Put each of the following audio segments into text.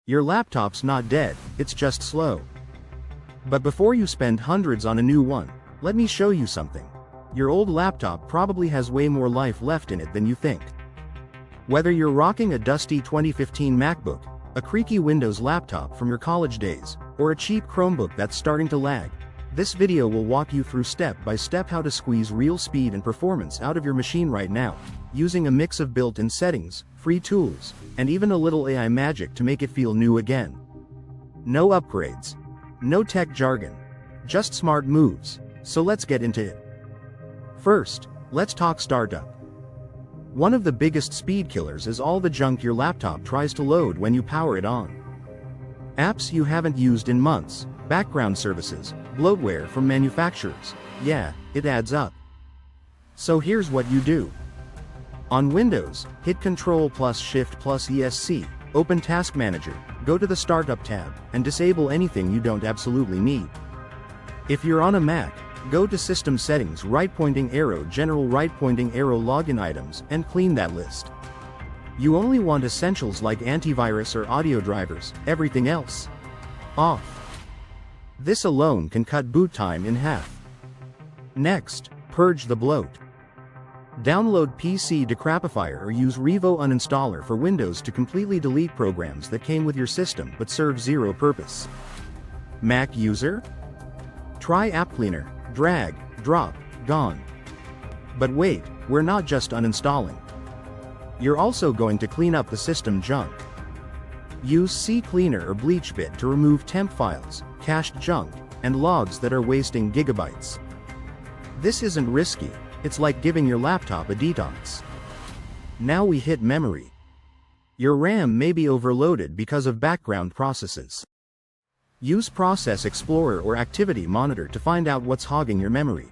Your laptop's not dead, it's just slow. But before you spend hundreds on a new one, let me show you something. Your old laptop probably has way more life left in it than you think. Whether you're rocking a dusty 2015 MacBook, a creaky Windows laptop from your college days, or a cheap Chromebook that's starting to lag, this video will walk you through step by step how to squeeze real speed and performance out of your machine right now, using a mix of built-in settings, free tools, and even a little AI magic to make it feel new again. No upgrades. No tech jargon. Just smart moves. So let's get into it. First, let's talk startup. One of the biggest speed killers is all the junk your laptop tries to load when you power it on. Apps you haven't used in months, background services, bloatware from manufacturers. Yeah, it adds up. So here's what you do. On Windows, hit Ctrl plus Shift plus ESC, open Task Manager, go to the Startup tab, and disable anything you don't absolutely need. If you're on a Mac, go to System Settings, right-pointing arrow, General right-pointing arrow, Login Items, and clean that list. You only want essentials like antivirus or audio drivers, everything else off. This alone can cut boot time in half. Next, purge the bloat. Download PC Decrapifier or use Revo Uninstaller for Windows to completely delete programs that came with your system but serve zero purpose. Mac user? Try App Cleaner, drag, drop, gone. But wait, we're not just uninstalling. You're also going to clean up the system junk. Use CCleaner or BleachBit to remove temp files, cached junk, and logs that are wasting gigabytes. This isn't risky, it's like giving your laptop a detox. Now we hit memory. Your RAM may be overloaded because of background processes. Use Process Explorer or Activity Monitor to find out what's hogging your memory.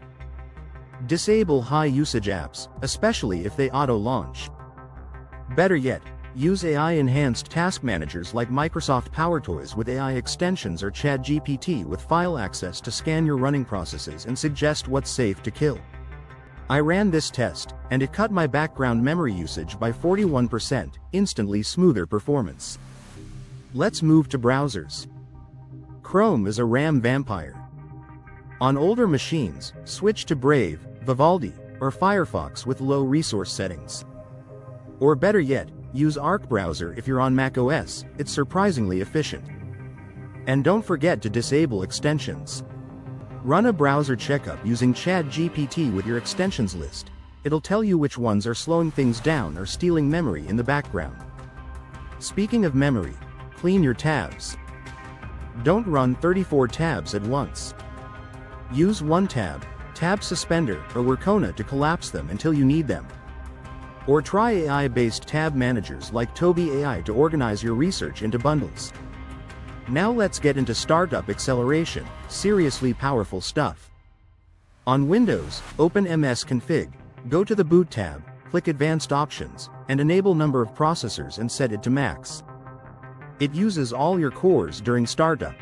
Disable high-usage apps, especially if they auto-launch. Better yet, use AI-enhanced task managers like Microsoft PowerToys with AI extensions or ChatGPT with file access to scan your running processes and suggest what's safe to kill. I ran this test, and it cut my background memory usage by 41%, instantly smoother performance. Let's move to browsers. Chrome is a RAM vampire. On older machines, switch to Brave, Vivaldi, or Firefox with low resource settings. Or better yet, use Arc Browser if you're on macOS, it's surprisingly efficient. And don't forget to disable extensions. Run a browser checkup using ChatGPT with your extensions list. It'll tell you which ones are slowing things down or stealing memory in the background. Speaking of memory, clean your tabs. Don't run 34 tabs at once. Use one tab, Tab Suspender, or Workona to collapse them until you need them. Or try AI-based tab managers like Toby AI to organize your research into bundles. Now let's get into startup acceleration, seriously powerful stuff. On Windows, open MS-config, go to the Boot tab, click Advanced Options, and enable Number of Processors and set it to Max. It uses all your cores during startup.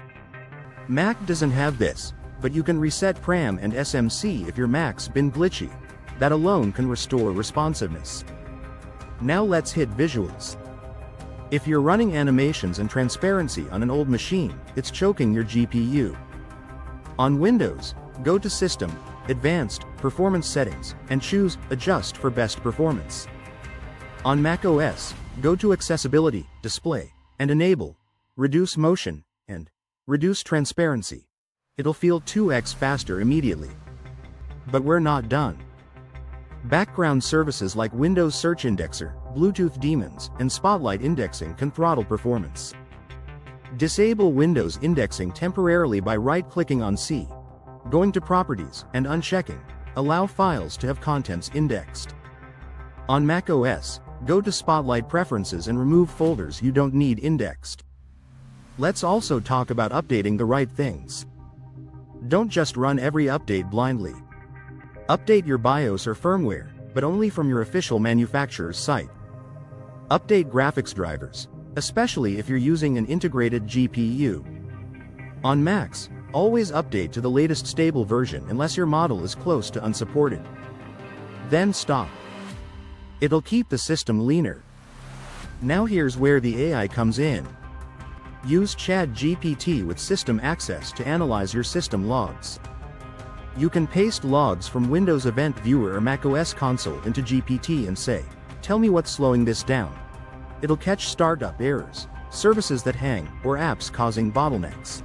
Mac doesn't have this, but you can reset PRAM and SMC if your Mac's been glitchy. That alone can restore responsiveness. Now let's hit visuals. If you're running animations and transparency on an old machine, it's choking your GPU. On Windows, go to System, Advanced, Performance Settings, and choose Adjust for best performance. On macOS, go to Accessibility, Display, and enable Reduce Motion, and Reduce Transparency. It'll feel 2x faster immediately. But we're not done. Background services like Windows Search Indexer, Bluetooth daemons, and Spotlight indexing can throttle performance. Disable Windows indexing temporarily by right-clicking on C, going to Properties, and unchecking Allow files to have contents indexed. On macOS, go to Spotlight Preferences and remove folders you don't need indexed. Let's also talk about updating the right things. Don't just run every update blindly. Update your BIOS or firmware, but only from your official manufacturer's site. Update graphics drivers, especially if you're using an integrated GPU. On Macs, always update to the latest stable version unless your model is close to unsupported. Then stop. It'll keep the system leaner. Now here's where the AI comes in. Use ChatGPT with system access to analyze your system logs. You can paste logs from Windows Event Viewer or macOS console into GPT and say, "Tell me what's slowing this down." It'll catch startup errors, services that hang, or apps causing bottlenecks.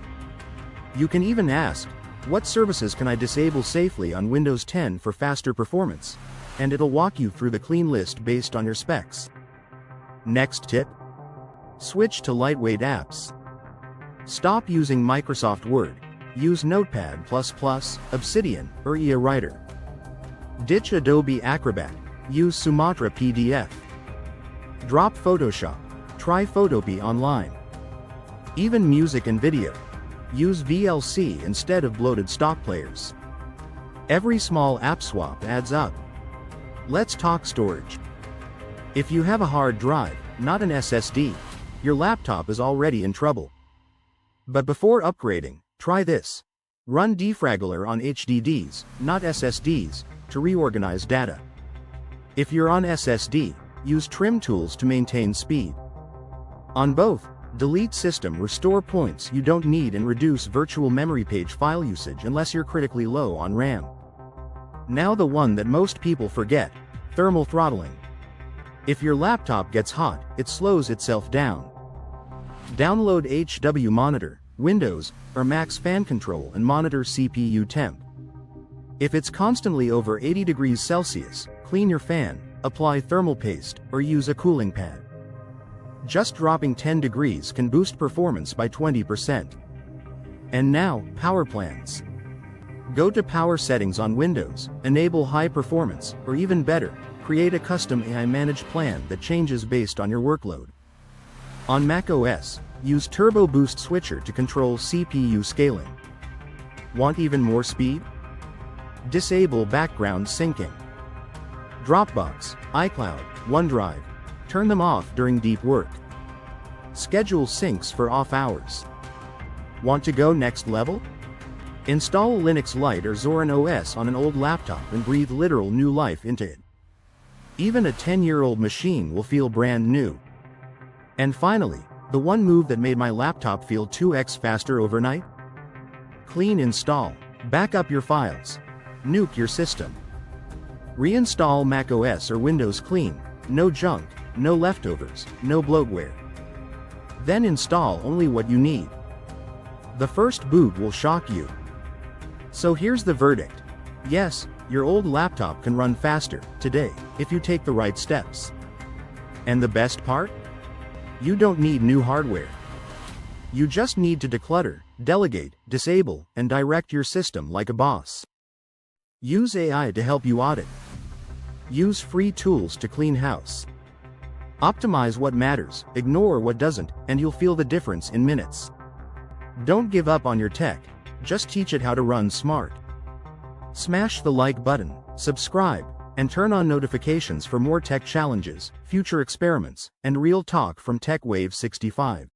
You can even ask, "What services can I disable safely on Windows 10 for faster performance?" And it'll walk you through the clean list based on your specs. Next tip: switch to lightweight apps. Stop using Microsoft Word. Use Notepad++, Obsidian, or EA Writer. Ditch Adobe Acrobat. Use Sumatra PDF. Drop Photoshop. Try Photopea Online. Even music and video. Use VLC instead of bloated stock players. Every small app swap adds up. Let's talk storage. If you have a hard drive, not an SSD, your laptop is already in trouble. But before upgrading, try this. Run Defraggler on HDDs, not SSDs, to reorganize data. If you're on SSD, use trim tools to maintain speed. On both, delete system restore points you don't need and reduce virtual memory page file usage unless you're critically low on RAM. Now the one that most people forget: thermal throttling. If your laptop gets hot, it slows itself down. Download HW Monitor, Windows, or Mac's fan control and monitor CPU temp. If it's constantly over 80 degrees Celsius, clean your fan, apply thermal paste, or use a cooling pad. Just dropping 10 degrees can boost performance by 20%. And now, power plans. Go to Power Settings on Windows, enable high performance, or even better, create a custom AI managed plan that changes based on your workload. On macOS, use Turbo Boost Switcher to control CPU scaling. Want even more speed? Disable background syncing. Dropbox, iCloud, OneDrive. Turn them off during deep work. Schedule syncs for off hours. Want to go next level? Install Linux Lite or Zorin OS on an old laptop and breathe literal new life into it. Even a 10-year-old machine will feel brand new. And finally, the one move that made my laptop feel 2x faster overnight? Clean install. Back up your files. Nuke your system. Reinstall macOS or Windows clean. No junk, no leftovers, no bloatware. Then install only what you need. The first boot will shock you. So here's the verdict. Yes, your old laptop can run faster today if you take the right steps. And the best part? You don't need new hardware. You just need to declutter, delegate, disable, and direct your system like a boss. Use AI to help you audit. Use free tools to clean house. Optimize what matters, ignore what doesn't, and you'll feel the difference in minutes. Don't give up on your tech, just teach it how to run smart. Smash the like button, subscribe, and turn on notifications for more tech challenges, future experiments, and real talk from TechWave 65.